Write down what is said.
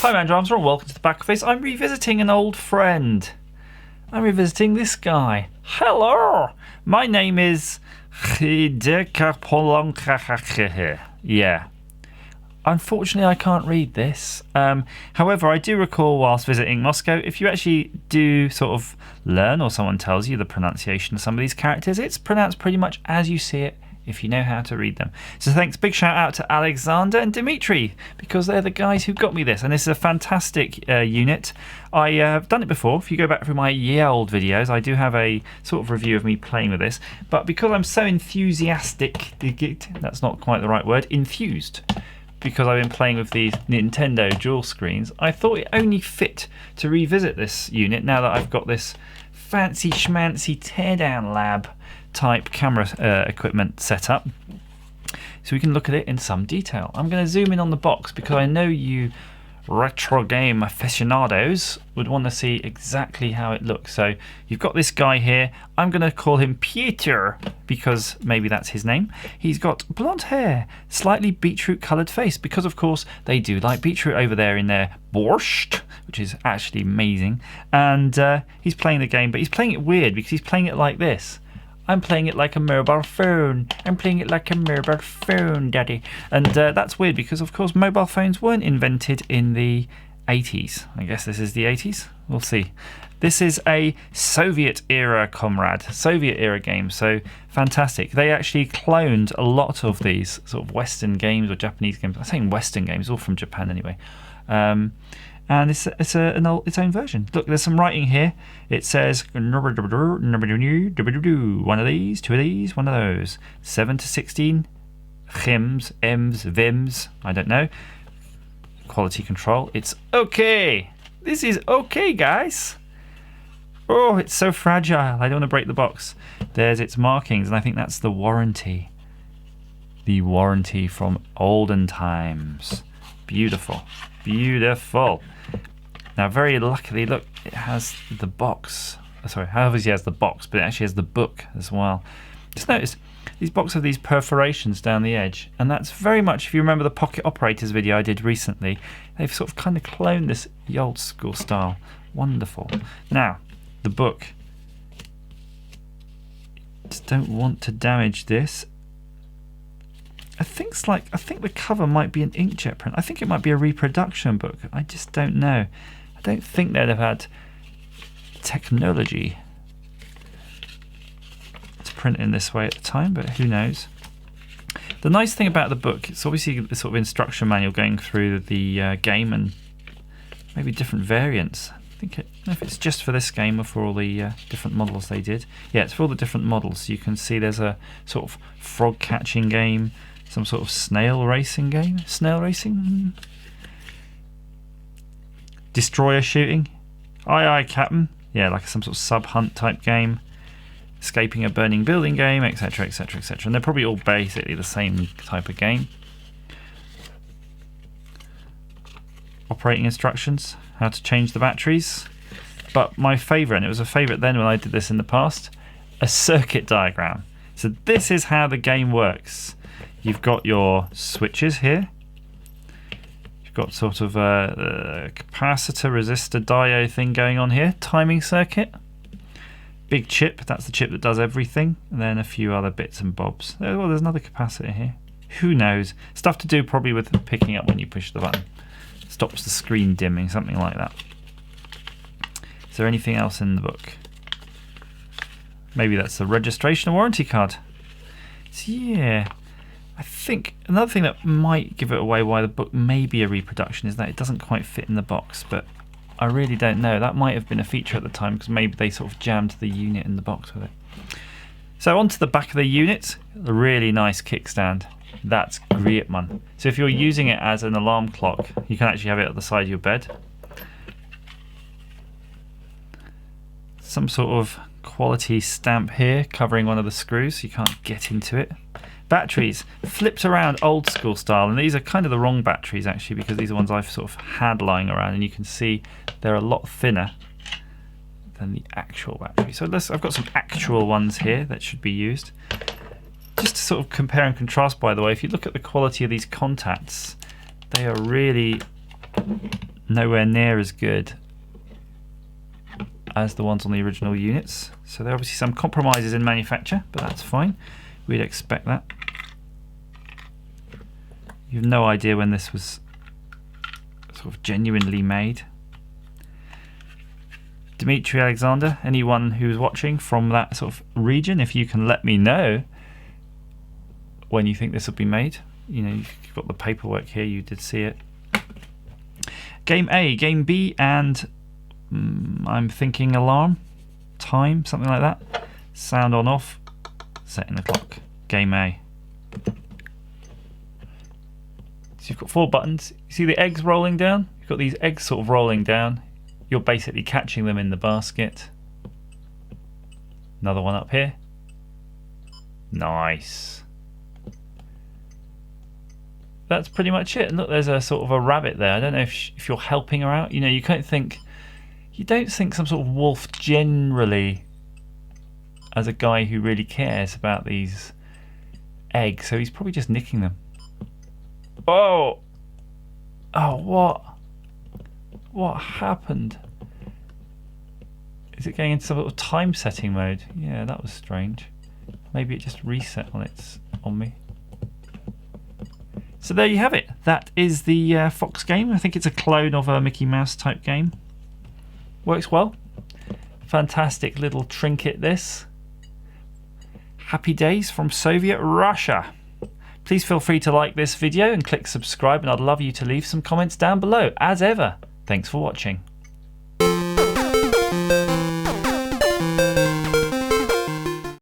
Hi, Andrew Armstrong. Welcome to the Back Office. I'm revisiting an old friend. I'm revisiting this guy. Hello! My name is... Yeah. Unfortunately, I can't read this. However, I do recall whilst visiting Moscow, if you actually do sort of learn or someone tells you the pronunciation of some of these characters, it's pronounced pretty much as you see it if you know how to read them. So thanks, big shout out to Alexander and Dimitri, because they're the guys who got me this. And this is a fantastic unit. I have done it before. If you go back through my old videos, I do have a sort of review of me playing with this. But because I'm so enthusiastic, that's not quite the right word, enthused, because I've been playing with these Nintendo dual screens, I thought it only fit to revisit this unit now that I've got this fancy schmancy teardown lab type camera equipment set up, so we can look at it in some detail. I'm going to zoom in on the box because I know you retro game aficionados would want to see exactly how it looks. So you've got this guy here. I'm going to call him Peter because maybe that's his name. He's got blonde hair, slightly beetroot coloured face, because of course they do like beetroot over there in their borscht, which is actually amazing. And he's playing the game, but he's playing it weird because he's playing it like this. I'm playing it like a mobile phone. I'm playing it like a mobile phone, Daddy. And that's weird because, of course, mobile phones weren't invented in the 80s. I guess this is the 80s. We'll see. This is a Soviet-era comrade, Soviet-era game. So fantastic. They actually cloned a lot of these sort of Western games or Japanese games. I'm saying Western games, all from Japan anyway. And it's its own version. Look, there's some writing here. It says one of these, two of these, one of those. 7 to 16, chims, ems, vims, I don't know. Quality control. It's okay. This is okay, guys. Oh, it's so fragile. I don't want to break the box. There's its markings, and I think that's the warranty. The warranty from olden times. Beautiful. Beautiful. Now, very luckily, look, it has the box. Sorry, obviously it has the box, but it actually has the book as well. Just notice, these boxes have these perforations down the edge, and that's very much, if you remember the Pocket Operators video I did recently, they've sort of kind of cloned this old school style. Wonderful. Now, the book. Just don't want to damage this. I think the cover might be an inkjet print. I think it might be a reproduction book. I just don't know. I don't think they'd have had technology to print in this way at the time, but who knows. The nice thing about the book, it's obviously the sort of instruction manual going through the game and maybe different variants. I don't know if it's just for this game or for all the different models they did. Yeah, it's for all the different models. You can see there's a sort of frog catching game, some sort of snail racing game. Snail racing? Destroyer shooting. Aye aye, Captain. Yeah, like some sort of sub-hunt type game. Escaping a burning building game, etc, etc, etc. And they're probably all basically the same type of game. Operating instructions. How to change the batteries. But my favourite, and it was a favourite then when I did this in the past, a circuit diagram. So this is how the game works. You've got your switches here. You've got sort of a capacitor, resistor, diode thing going on here. Timing circuit. Big chip, that's the chip that does everything. And then a few other bits and bobs. Oh, there's another capacitor here. Who knows? Stuff to do probably with picking up when you push the button. Stops the screen dimming, something like that. Is there anything else in the book? Maybe that's the registration or warranty card. So yeah, I think another thing that might give it away why the book may be a reproduction is that it doesn't quite fit in the box, but I really don't know. That might have been a feature at the time because maybe they sort of jammed the unit in the box with it. So onto the back of the unit, a really nice kickstand. That's great, man. So if you're using it as an alarm clock, you can actually have it at the side of your bed. Some sort of quality stamp here covering one of the screws so you can't get into it. Batteries flipped around old school style, and these are kind of the wrong batteries actually because these are ones I've sort of had lying around, and you can see they're a lot thinner than the actual battery. So I've got some actual ones here that should be used. Just to sort of compare and contrast, by the way, if you look at the quality of these contacts, they are really nowhere near as good as the ones on the original units. So there are obviously some compromises in manufacture, but that's fine. We'd expect that. You have no idea when this was sort of genuinely made. Dimitri Alexander, anyone who's watching from that sort of region, if you can let me know when you think this will be made. You know, you've got the paperwork here, you did see it. Game A, Game B, and I'm thinking alarm, time, something like that. Sound on off, setting the clock. Game A. So you've got 4 buttons. You see the eggs rolling down? You've got these eggs sort of rolling down. You're basically catching them in the basket. Another one up here. Nice. That's pretty much it. And look, there's a sort of a rabbit there. I don't know if you're helping her out. You know, you don't think some sort of wolf generally as a guy who really cares about these eggs. So he's probably just nicking them. Oh, what? What happened? Is it going into some sort of time setting mode? Yeah, that was strange. Maybe it just reset on me. So there you have it. That is the Fox game. I think it's a clone of a Mickey Mouse type game. Works well. Fantastic little trinket this. Happy days from Soviet Russia. Please feel free to like this video and click subscribe, and I'd love you to leave some comments down below. As ever, thanks for watching.